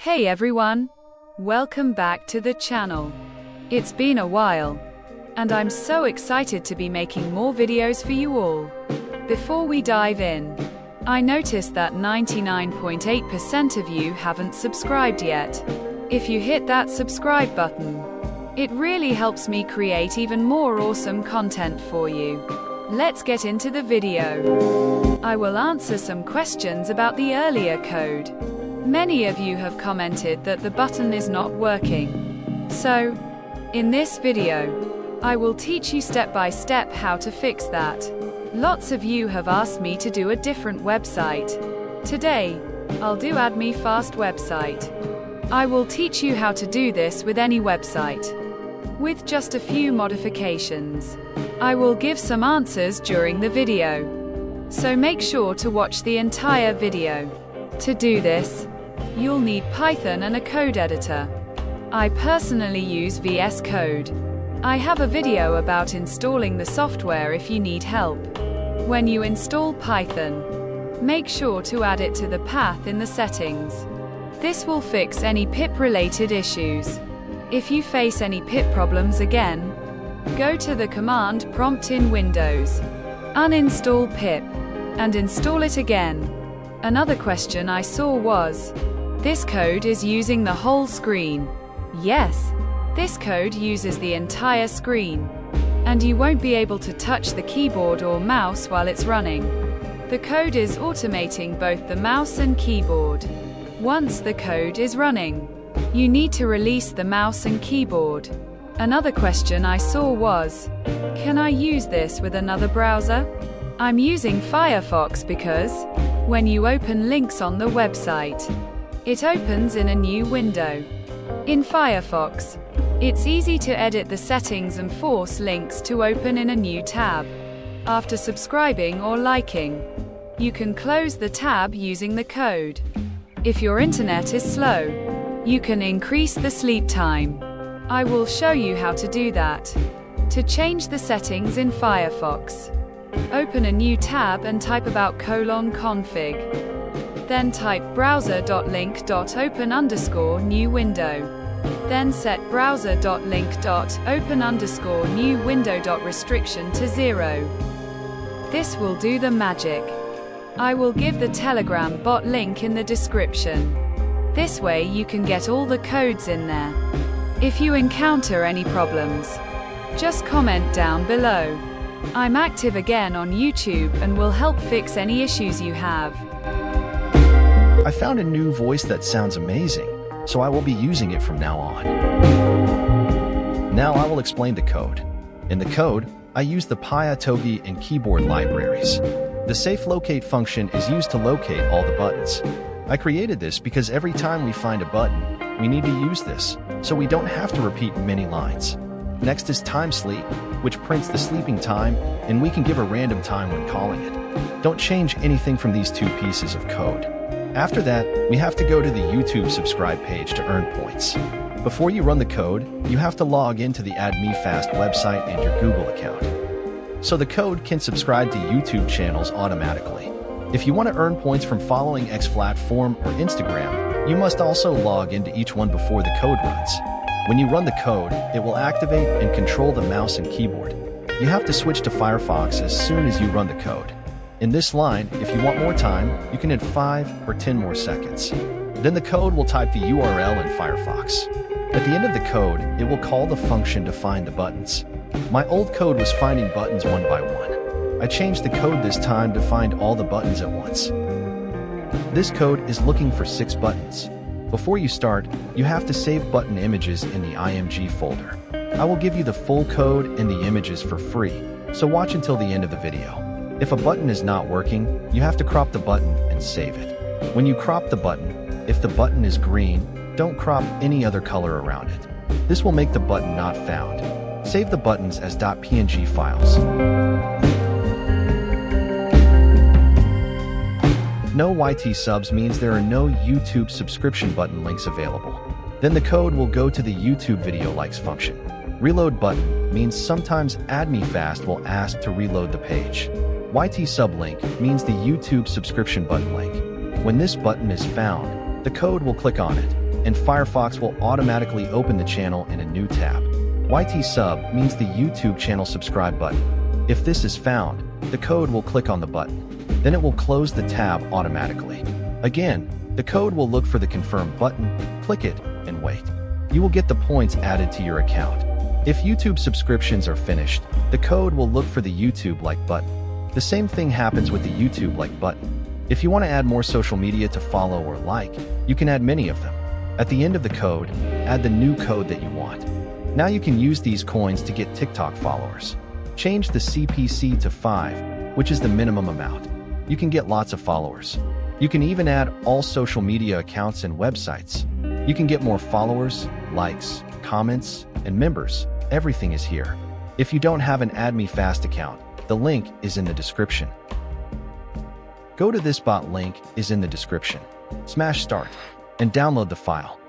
Hey everyone! Welcome back to the channel. It's been a while, and I'm so excited to be making more videos for you all. Before we dive in, I noticed that 99.8% of you haven't subscribed yet. If you hit that subscribe button, it really helps me create even more awesome content for you. Let's get into the video. I will answer some questions about the earlier code. Many of you have commented that the button is not working. So, in this video, I will teach you step by step how to fix that. Lots of you have asked me to do a different website. Today, I'll do Add Me Fast website. I will teach you how to do this with any website, with just a few modifications. I will give some answers during the video, so make sure to watch the entire video. To do this, you'll need Python and a code editor. I personally use VS Code. I have a video about installing the software if you need help. When you install Python, make sure to add it to the path in the settings. This will fix any pip-related issues. If you face any pip problems again, go to the command prompt in Windows, uninstall pip, and install it again. Another question I saw was, this code is using the whole screen. Yes, this code uses the entire screen, and you won't be able to touch the keyboard or mouse while it's running. The code is automating both the mouse and keyboard. Once the code is running, you need to release the mouse and keyboard. Another question I saw was, can I use this with another browser? I'm using Firefox because, when you open links on the website, it opens in a new window. In Firefox, it's easy to edit the settings and force links to open in a new tab. After subscribing or liking, you can close the tab using the code. If your internet is slow, you can increase the sleep time. I will show you how to do that. To change the settings in Firefox, open a new tab and type about :config. Then type browser.link.open_new window. Then set browser.link.open_new window.restriction to 0. This will do the magic. I will give the Telegram bot link in the description. This way you can get all the codes in there. If you encounter any problems, just comment down below. I'm active again on YouTube and will help fix any issues you have. I found a new voice that sounds amazing, so I will be using it from now on. Now I will explain the code. In the code, I use the Pyatogi and keyboard libraries. The safe locate function is used to locate all the buttons. I created this because every time we find a button, we need to use this, so we don't have to repeat many lines. Next is time sleep, which prints the sleeping time, and we can give a random time when calling it. Don't change anything from these two pieces of code. After that, we have to go to the YouTube subscribe page to earn points. Before you run the code, you have to log into the Add Me Fast website and your Google account, so the code can subscribe to YouTube channels automatically. If you want to earn points from following X platform or Instagram, you must also log into each one before the code runs. When you run the code, it will activate and control the mouse and keyboard. You have to switch to Firefox as soon as you run the code. In this line, if you want more time, you can add 5 or 10 more seconds. Then the code will type the URL in Firefox. At the end of the code, it will call the function to find the buttons. My old code was finding buttons one by one. I changed the code this time to find all the buttons at once. This code is looking for 6 buttons. Before you start, you have to save button images in the IMG folder. I will give you the full code and the images for free, so watch until the end of the video. If a button is not working, you have to crop the button and save it. When you crop the button, if the button is green, don't crop any other color around it. This will make the button not found. Save the buttons as .png files. No YT subs means there are no YouTube subscription button links available. Then the code will go to the YouTube video likes function. Reload button means sometimes Add Me Fast will ask to reload the page. YT sub link means the YouTube subscription button link. When this button is found, the code will click on it. and Firefox will automatically open the channel in a new tab. YT sub means the YouTube channel subscribe button. If this is found, the code will click on the button. Then it will close the tab automatically. Again, the code will look for the confirm button, click it, and wait. You will get the points added to your account. If YouTube subscriptions are finished, the code will look for the YouTube like button. The same thing happens with the YouTube like button. If you want to add more social media to follow or like, you can add many of them. At the end of the code, add the new code that you want. Now you can use these coins to get TikTok followers. Change the CPC to 5, which is the minimum amount. You can get lots of followers. You can even add all social media accounts and websites. You can get more followers, likes, comments, and members. Everything is here. If you don't have an Add Me Fast account, the link is in the description. Go to this bot link is in the description. Smash start and download the file.